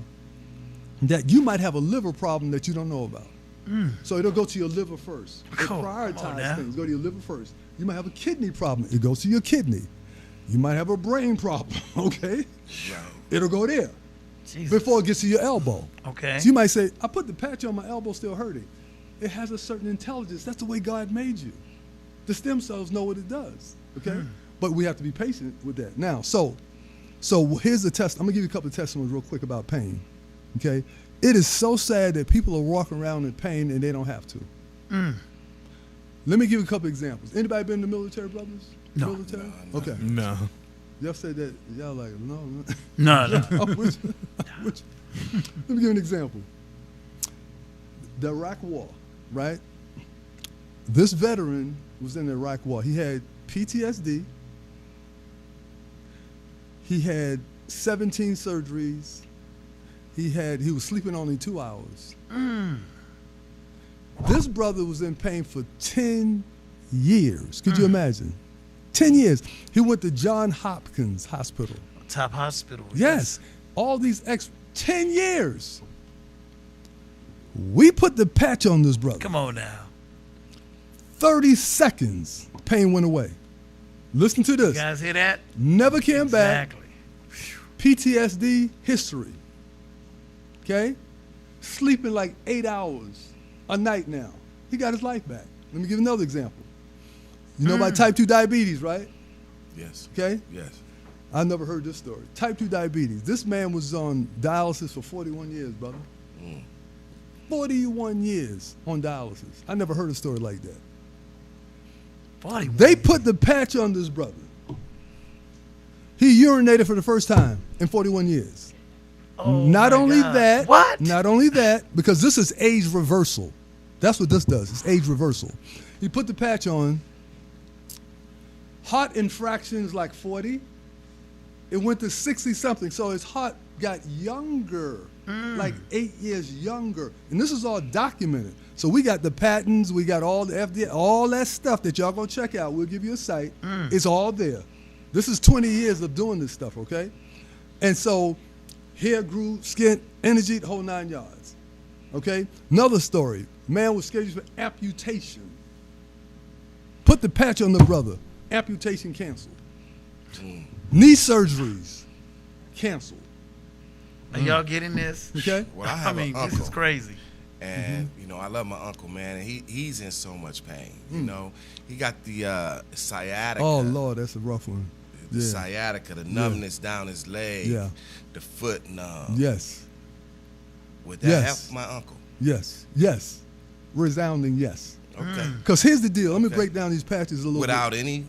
that you might have a liver problem that you don't know about. So it'll go to your liver first. It prioritizes things, go to your liver first. You might have a kidney problem, it goes to your kidney. You might have a brain problem, okay? It'll go there before it gets to your elbow. Okay. So you might say, I put the patch on, my elbow still hurting. It has a certain intelligence. That's the way God made you. The stem cells know what it does, okay? But we have to be patient with that. Now, so here's the test. I'm gonna give you a couple of testimonies real quick about pain, okay? It is so sad that people are walking around in pain and they don't have to. Let me give you a couple of examples. Anybody been in the military, brothers? No. Military? Okay. No. Y'all said that, y'all like, no. No. Let me give you an example. The Iraq War, right? This veteran was in the Iraq War. He had PTSD. He had 17 surgeries. He was sleeping only 2 hours. This brother was in pain for 10 years. Could you imagine? 10 years. He went to Johns Hopkins Hospital. Top hospital. Yes. All these 10 years. We put the patch on this brother. Come on now. 30 seconds, pain went away. Listen to this. You guys hear that? Never came back. Exactly. PTSD history. Okay? Sleeping like 8 hours a night now. He got his life back. Let me give another example. You know about type 2 diabetes, right? Yes. Okay? Yes. I never heard this story. Type 2 diabetes. This man was on dialysis for 41 years, brother. 41 years on dialysis. I never heard a story like that. 41. They put the patch on this brother. He urinated for the first time in 41 years. Oh Not my only God. that, What? Not only that, because this is age reversal. That's what this does. It's age reversal. He put the patch on. Heart infractions like 40. It went to 60 something. So his heart got younger, like 8 years younger. And this is all documented. So we got the patents, we got all the FDA, all that stuff that y'all gonna check out. We'll give you a site. It's all there. This is 20 years of doing this stuff, okay? And so hair grew, skin, energy, the whole 9 yards. Okay? Another story. Man was scheduled for amputation. Put the patch on the brother. Amputation canceled. Knee surgeries canceled. Are y'all getting this? Okay? Well, I have an this uncle. is crazy. And you know, I love my uncle, man, and he's in so much pain. You know, he got the sciatica. Oh Lord, that's a rough one. the Yeah. sciatica, the numbness down his leg, Yeah. the foot numb. Yes. Would that Yes. help my uncle? Yes. Yes. Resounding yes. Okay. Because here's the deal. Let me Okay. break down these patches a little Without any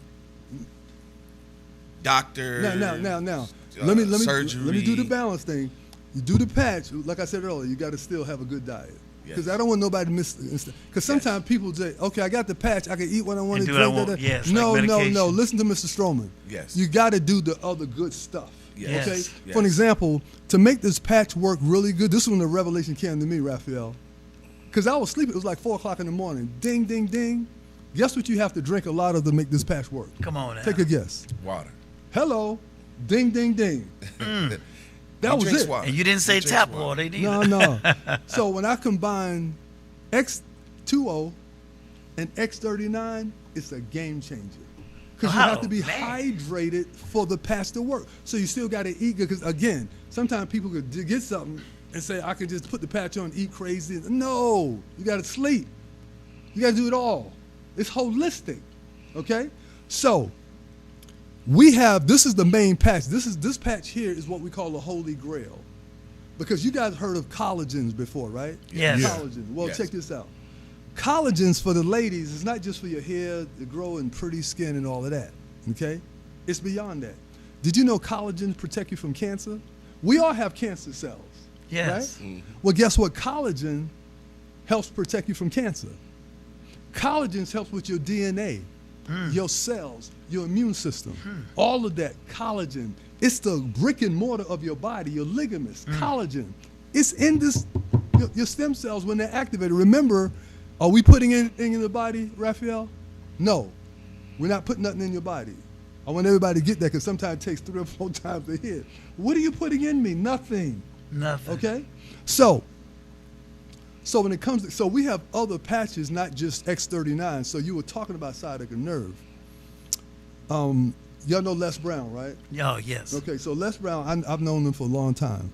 doctor. bit. Now. Let me surgery. do the balance thing. You do the patch. Like I said earlier, you got to still have a good diet. Because Yes. I don't want nobody to miss. Because sometimes people say, "Okay, I got the patch. I can eat what I want And to do what I drink." want. Yes, no, like no. medication. Listen to Mr. Stroman. Yes. You got to do the other good stuff. Yes. Okay. Yes. For an Yes. example, to make this patch work really good, this is when the revelation came to me, Raphael. Because I was sleeping. It was like 4 o'clock in the morning. Ding, ding, ding. Guess what you have to drink a lot of to make this patch work? Come on now. Take a guess. Water. Hello. Ding, ding, ding. That He was drinks it. water. And you didn't say He drinks tap water either. No. So when I combine X2O and X39, it's a game changer. Because you have to be Oh, man. hydrated for the patch to work. So you still got to eat good. Because again, sometimes people could get something and say, I can just put the patch on and eat crazy. No, you got to sleep. You got to do it all. It's holistic. Okay? So this is the main patch. This patch here is what we call the Holy Grail. Because you guys heard of collagens before, right? Yes. Yeah. Collagen. Well, Yes. check this out. Collagens for the ladies is not just for your hair to grow and pretty skin and all of that. Okay? It's beyond that. Did you know collagens protect you from cancer? We all have cancer cells. Yes. Right? Well, guess what? Collagen helps protect you from cancer. Collagen helps with your DNA, your cells, your immune system, all of that. Collagen. It's the brick and mortar of your body, your ligaments. Collagen. It's in your stem cells when they're activated. Remember, are we putting anything in the body, Raphael? No. We're not putting nothing in your body. I want everybody to get that because sometimes it takes 3 or 4 times to hit. What are you putting in me? Nothing. Nothing. Okay? So when it comes to, so we have other patches, not just X39. So you were talking about sciatic nerve. Y'all know Les Brown, right? Oh, yes. Okay, so Les Brown, I've known him for a long time.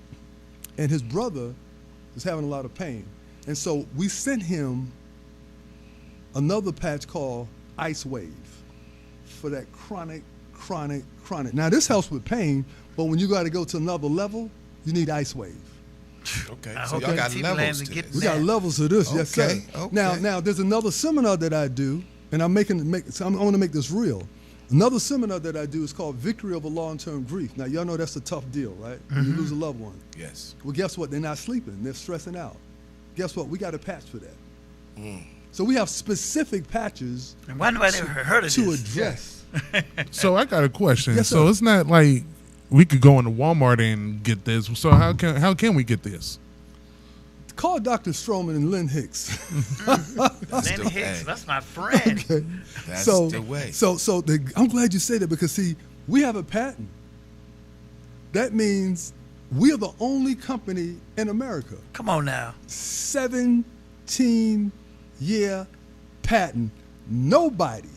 And his brother was having a lot of pain. And so we sent him another patch called Ice Wave for that chronic. Now this helps with pain, but when you got to go to another level, you need Ice Wave. Okay. I So hope y'all got TV levels lands to get this. We got Yeah. levels to this, yes sir. Okay, okay. Now there's another seminar that I do, and I want to make this real. Another seminar that I do is called Victory Over Long-Term Grief. Now y'all know that's a tough deal, right? When you lose a loved one. Yes. Well, guess what? They're not sleeping. They're stressing out. Guess what? We got a patch for that. So we have specific patches And why nobody ever heard of to this? address. So I got a question. Yes, So sir. it's not like we could go into Walmart and get this. So how can we get this? Call Dr. Stroman and Lynn Hicks. That's Lynn the Hicks, way. that's my friend. Okay. That's so, the way. I'm glad you said that because see, we have a patent. That means we are the only company in America. Come on now. 17-year patent. Nobody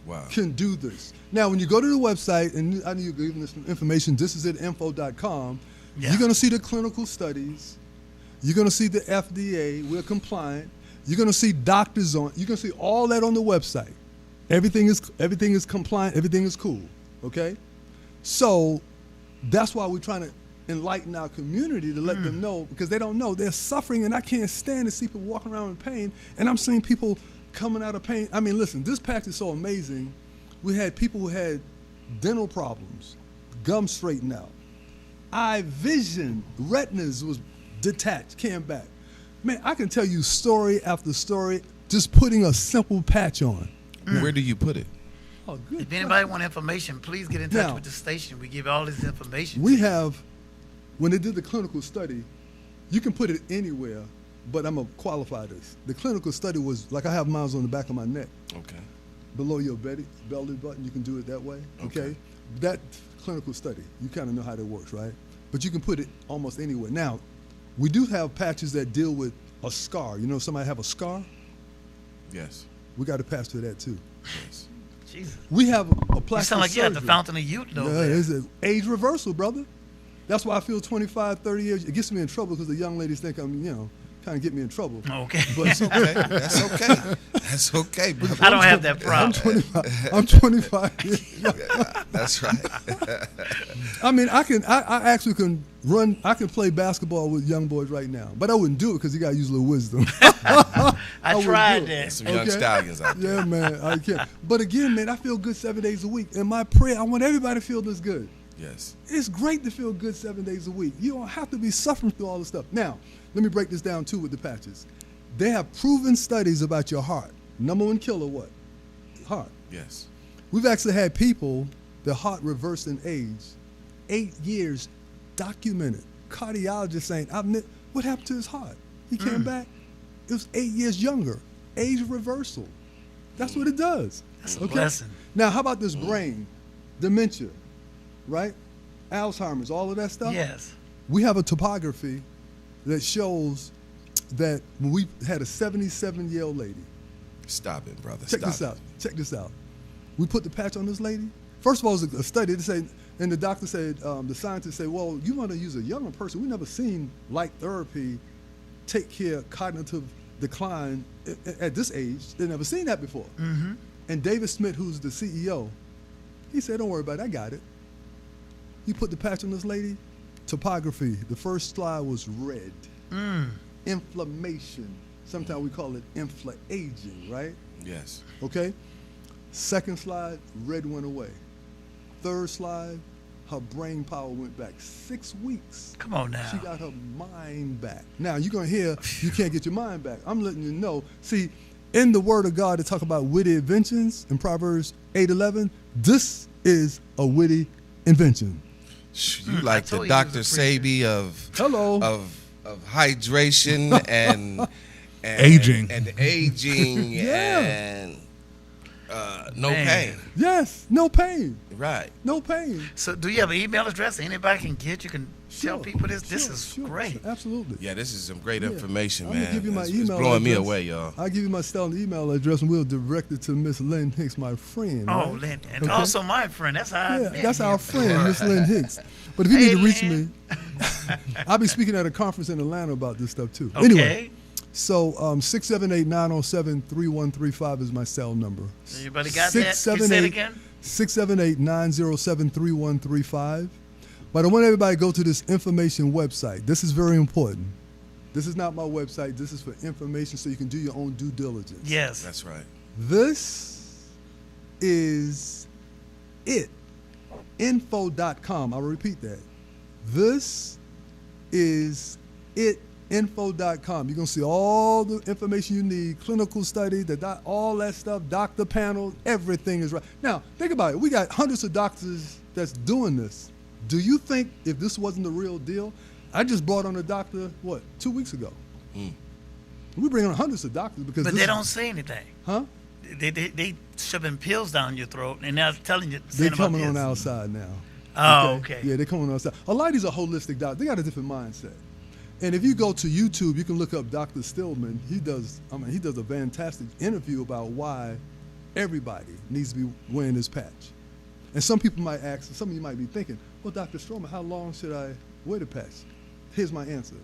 Wow. can do this. Now, when you go to the website, and I know you're giving this information, this is at info.com, Yeah. you're going to see the clinical studies. You're going to see the FDA. We're compliant. You're going to see doctors on. You're going to see all that on the website. Everything is compliant. Everything is cool. Okay? So that's why we're trying to enlighten our community to let them know because they don't know. They're suffering, and I can't stand to see people walking around in pain. And I'm seeing people coming out of pain. I mean, listen, this patch is so amazing. We had people who had dental problems, gum straightened out, eye vision, retinas was detached, came back. Man, I can tell you story after story just putting a simple patch on. Where do you put it? Oh, good. If anybody want information, please get in touch Now- with the station. We give all this information. We to you. have, when they did the clinical study, you can put it anywhere, but I'm going to qualify this. The clinical study was, like I have mine on the back of my neck, Okay. below your belly button, you can do it that way, okay? That clinical study, you kind of know how that works, right? But you can put it almost anywhere. Now, we do have patches that deal with a scar. You know, somebody have a scar? Yes. We got a patch for that too. Yes. Jesus. We have a You plastic sound like you have the surgery. fountain of youth, though. Yeah, it's an age reversal, brother. That's why I feel 25, 30 years. It gets me in trouble because the young ladies think I'm, kind of get me in trouble. Okay. But That's okay. That's okay. That's okay, brother. I don't have that problem. I'm 25 years young. That's right. I mean, I actually can run. I can play basketball with young boys right now, but I wouldn't do it because you got to use a little wisdom. I wouldn't tried do it. that. Some young stallions out there. Yeah, man, I can't. But again, man, I feel good 7 days a week. And my prayer, I want everybody to feel this good. Yes. It's great to feel good 7 days a week. You don't have to be suffering through all this stuff. Now, let me break this down too with the patches. They have proven studies about your heart. Number one killer, what? Heart. Yes. We've actually had people, their heart reversed in age, 8 years documented. Cardiologist saying, what happened to his heart? He came back. It was 8 years younger. Age reversal. That's what it does. That's a blessing. Now, how about this brain? Dementia, right? Alzheimer's, all of that stuff? Yes. We have a topography that shows that when we had a 77-year-old lady. Stop it, brother. Check Stop this out. Check this out. We put the patch on this lady. First of all, it was a study. They say, and the doctor said, the scientist said, well, you want to use a younger person. We've never seen light therapy take care of cognitive decline at this age. They've never seen that before. Mm-hmm. And David Smith, who's the CEO, he said, don't worry about it. I got it. He put the patch on this lady. Topography. The first slide was red. Inflammation. Sometimes we call it infla-aging, right? Yes. Okay? Second slide, red went away. Third slide, her brain power went back 6 weeks. Come on now. She got her mind back. Now, you're going to hear, you can't get your mind back. I'm letting you know. See, in the Word of God, they talk about witty inventions in Proverbs 8:11. This is a witty invention. You like the told you he Dr. was a preacher. Sabi of Hello. of hydration and Aging. and aging Yeah. and no Man. pain. Yes, no pain. Right. No pain. So, do you have an email address anybody can get? You can tell people this. This is Sure, great. Absolutely. Yeah, this is some great Yeah. information, I'm man. gonna give you my it's email blowing me address. away, y'all. I'll give you my Stellan email address, and we'll direct it to Miss Lynn Hicks, my friend. Oh, right? Lynn, and Okay? also my friend. That's how I Yeah, met that's him. our friend, Miss Lynn Hicks. But if you Hey, need to reach Lynn. me, I'll be speaking at a conference in Atlanta about this stuff too. Okay. Anyway, so 678-907-3135 is my cell number. Everybody got that? You said it again? 678-907-3135. But I want everybody to go to this information website. This is very important. This is not my website. This is for information so you can do your own due diligence. Yes. That's right. This is it. Info.com. I'll repeat that. This is it. Info.com. You're going to see all the information you need, clinical study, all that stuff, doctor panel, everything is right. Now, think about it. We got hundreds of doctors that's doing this. Do you think if this wasn't the real deal? I just brought on a doctor, 2 weeks ago. We bring on hundreds of doctors because But this they is- don't say anything. Huh? They shoving pills down your throat, and they're telling you. They're saying about coming on this. outside now. Oh, okay. Yeah, they're coming on outside. A lot of these are holistic doctors. They got a different mindset. And if you go to YouTube, you can look up Dr. Stillman. He does a fantastic interview about why everybody needs to be wearing this patch. And some people might ask, some of you might be thinking, well, Dr. Stroman, how long should I wear the patch? Here's my answer.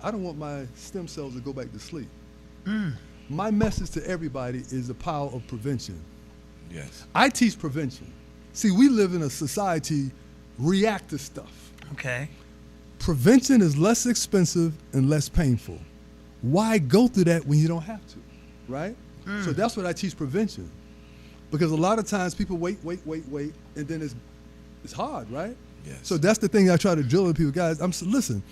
I don't want my stem cells to go back to sleep. My message to everybody is the power of prevention. Yes. I teach prevention. See, we live in a society react to stuff. Okay. Prevention is less expensive and less painful. Why go through that when you don't have to, right? So that's what I teach prevention. Because a lot of times people wait, and then it's hard, right? Yes. So that's the thing I try to drill with people, guys. Listen,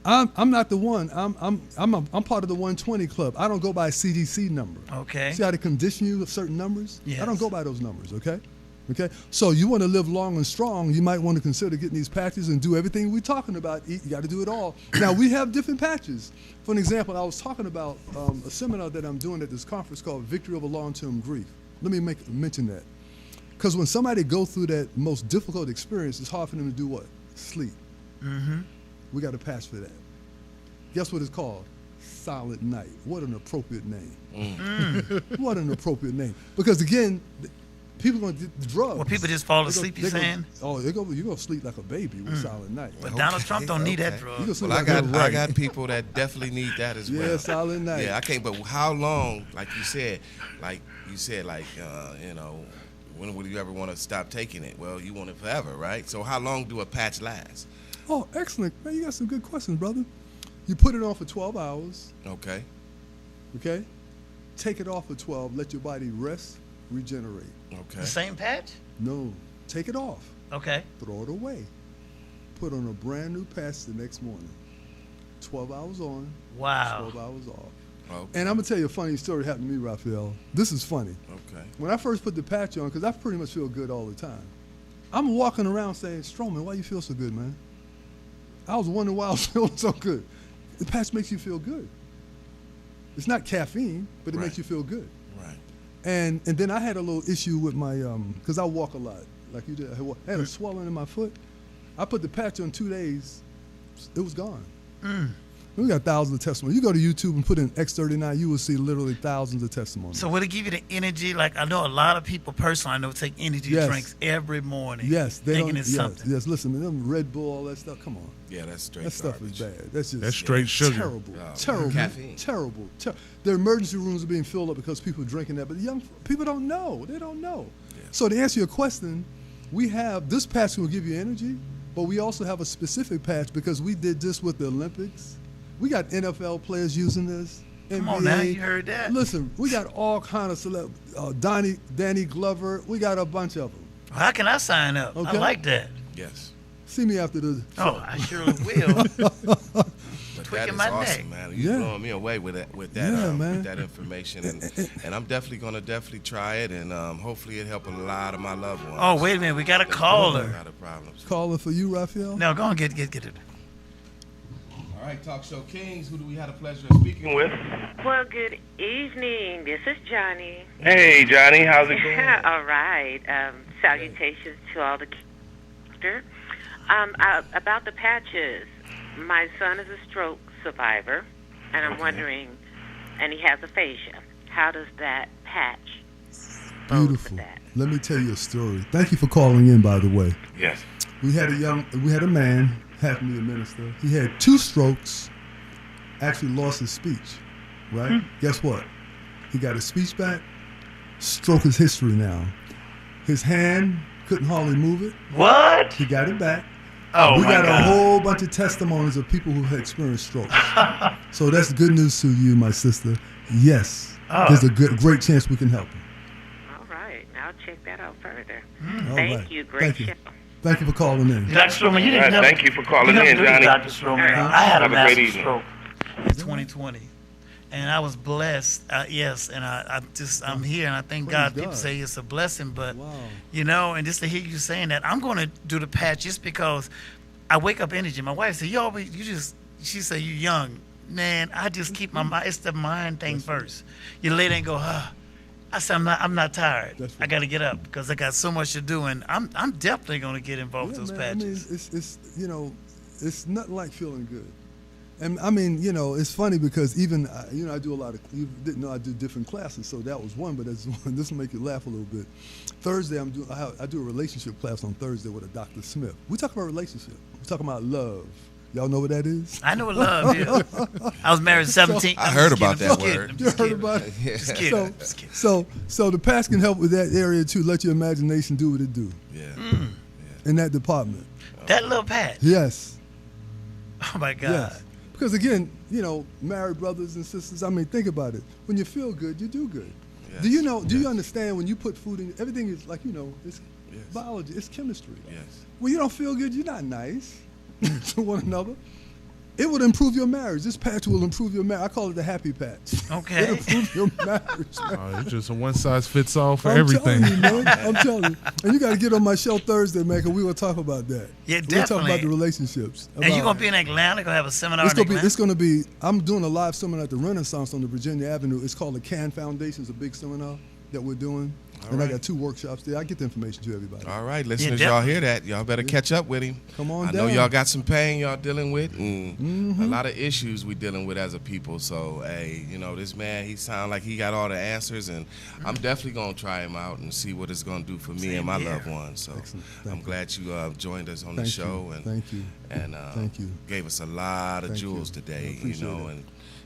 I'm not the one. I'm part of the 120 club. I don't go by a CDC number. Okay. See how they condition you with certain numbers? Yes. I don't go by those numbers, okay? Okay? So you want to live long and strong, you might want to consider getting these patches and do everything we're talking about. You got to do it all. Now, we have different patches. For an example, I was talking about a seminar that I'm doing at this conference called Victory Over Long-Term Grief. Let me mention that. Because when somebody goes through that most difficult experience, it's hard for them to do what? Sleep. Mm-hmm. We got a patch for that. Guess what it's called? Silent Night. What an appropriate name. What an appropriate name. Because again, People gonna get the drugs. Well, people just fall They go- asleep, you they gonna- saying? Oh, you're gonna sleep like a baby with Silent Night. But Donald Trump don't need that You drug. gonna sleep Well, like I Little Ray. got people that definitely need that as well. Yeah, Silent Night. Yeah, I can't. But how long? Like you said, when would you ever want to stop taking it? Well, you want it forever, right? So how long do a patch last? Oh, excellent. Man, you got some good questions, brother. You put it on for 12 hours, Okay. okay? Take it off for 12, let your body rest, regenerate. Okay. The same patch? No, take it off, Okay. throw it away. Put on a brand new patch the next morning. 12 hours on, Wow. 12 hours off. Okay. And I'm gonna tell you a funny story happened to me, Raphael. This is funny. Okay. When I first put the patch on, because I pretty much feel good all the time, I'm walking around saying, Strowman, why you feel so good, man? I was wondering why I was feeling so good. The patch makes you feel good. It's not caffeine, but it Right. makes you feel good. Right. And then I had a little issue with my, because I walk a lot, like you did. I had a swelling in my foot. I put the patch on 2 days, it was gone. We got thousands of testimonies. You go to YouTube and put in X39, you will see literally thousands of testimonies. So would it give you the energy? Like I know a lot of people personally I know take energy Yes. drinks every morning. Yes, they thinking don't. it's Yes, something. yes. Listen, man, them Red Bull, all that stuff. Come on, Yeah, that's straight that stuff garbage. is bad. That's just That's straight sugar. terrible, Oh, terrible, caffeine. terrible. The emergency rooms are being filled up because people are drinking that, but the young people don't know. They don't know. So to answer your question, we have this patch will give you energy, but we also have a specific patch because we did this with the Olympics. We got NFL players using this. Come on NBA. now, you heard that. Listen, we got all kind of celeb. Danny Glover. We got a bunch of them. How can I sign up? I Okay. like that. Yes. See me after the Oh, I surely will. But Tweaking that is my awesome, neck. man. You Yeah. blowing me away with that, Yeah, man. with that information, and I'm definitely gonna try it, and hopefully it help a lot of my loved ones. Oh, wait a minute, we got a There's caller. A lot of problems. Calling for you, Raphael. No, go on, get it. All right, Talk Show Kings. Who do we have the pleasure of speaking with? Well, good evening. This is Johnny. Hey, Johnny, how's it going? All right. Salutations to all the doctor. About the patches, my son is a stroke survivor, and I'm wondering, and he has aphasia. How does that patch bode for Beautiful. that? Let me tell you a story. Thank you for calling in, by the way. Yes. We had a man, happened to be a minister. He had 2 strokes, actually lost his speech, right? Guess what? He got his speech back. Stroke is history now. His hand couldn't hardly move it. What? He got it back. Oh, We my got God. a whole bunch of testimonies of people who had experienced strokes. So that's good news to you, my sister. Yes, there's a great chance we can help him. All right. I'll check that out further. All Thank right. you. Great Thank you. show. Thank you for calling in. Dr. Stroman, you didn't All right, never, thank you for calling you never in, knew Johnny. Dr. Stroman. I had a Have a great massive evening. stroke in 2020. And I was blessed, yes, and I'm here, and I thank Praise God. People God. say it's a blessing, but Wow. you know, and just to hear you saying that, I'm going to do the patch just because I wake up energy. My wife said, she said, you young. Man, I just keep my mind, it's the mind thing first. You lay there and go, I said, I'm not tired. That's I right. got to get up because I got so much to do, and I'm definitely going to get involved with those man, I mean, patches. it's it's nothing like feeling good. And I mean, it's funny because even I do a lot of, you didn't know I do different classes, so that was one. But this will make you laugh a little bit. Thursday, I do a relationship class on Thursday with a Dr. Smith. We talk about relationship. We talk about love. Y'all know what that is? I know what love is. I was married at 17. I I'm heard just about kidding, I'm that just kidding, word. I'm You just heard kidding. about it? Just kidding. I'm just kidding. So the patch can help with that area too. Let your imagination do what it do Yeah. in that department. That little patch. Yes. Oh my God. Yes. Because again, married brothers and sisters, I mean, think about it. When you feel good, you do good. Yes. Do you Yes. understand when you put food in, everything is like, it's Yes. biology, it's chemistry. Yes. When you don't feel good, you're not nice to one another. It would improve your marriage. This patch will improve your marriage. I call it the happy patch. Okay. It'll improve your marriage, man. It's just a one size fits all for I'm everything. telling you, man. I'm telling you. And you got to get on my show Thursday, man, because we will talk about that. Yeah, We'll talk definitely. about the relationships. And you're about- going to be in Atlanta, going to have a seminar It's in gonna be. Atlanta? It's gonna be. I'm doing a live seminar at the Renaissance on the Virginia Avenue. It's called the Can Foundation. It's a big seminar that we're doing. And I got 2 workshops there. I get the information to everybody. All right, listeners, Yeah, y'all hear that? Y'all better catch up with him. Come on I know down. y'all got some pain y'all dealing with, and a lot of issues we dealing with as a people. So, hey, you know, this man, he sound like he got all the answers, and I'm definitely gonna try him out and see what it's gonna do for me and my loved ones. So, I'm glad you joined us on the show, and Thank you. and Thank you. gave us a lot of Thank jewels you. today. I You appreciate know, it.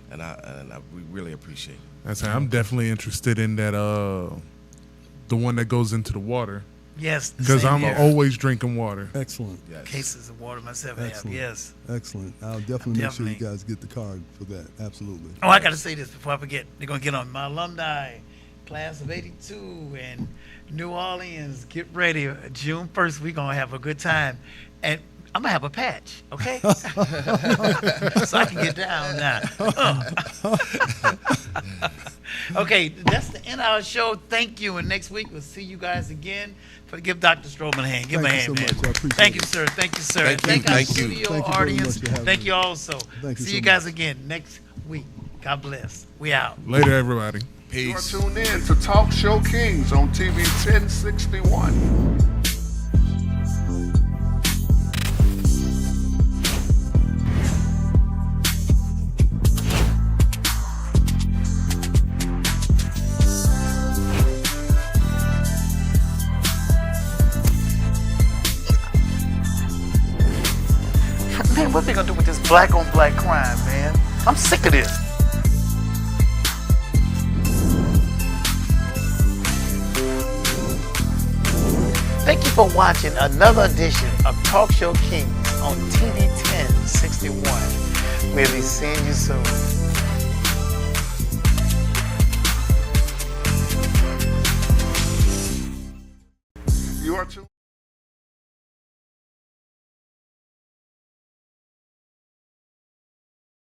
and we really appreciate it. I say I'm definitely interested in that. The one that goes into the water. Yes. Because same I'm here. always drinking water. Excellent. Yes. Cases of water myself Excellent. have. Yes. Excellent. I'll definitely make sure you Definitely. guys get the card for that. Absolutely. Oh, I got to say this before I forget. They're going to get on my alumni, class of 82 in New Orleans. Get ready. June 1st, we're going to have a good time. And I'm going to have a patch, okay? So I can get down now. Okay, that's the end of our show. Thank you. And next week, we'll see you guys again. Give Dr. Stroman a hand. Give him a Thank hand, you so man. much. I appreciate Thank you, it. sir. Thank you, sir. Thank you. Thank our Thank you. studio Thank you very audience. much for having Thank me. you also. Thank you See so you guys much. again next week. God bless. We out. Later, everybody. You are Peace. tuned in to Talk Show Kings on TV 1061. Man, what they gonna do with this black on black crime, man? I'm sick of this. Thank you for watching another edition of Talk Show Kings on TV 1061. We'll be seeing you soon. You are tuned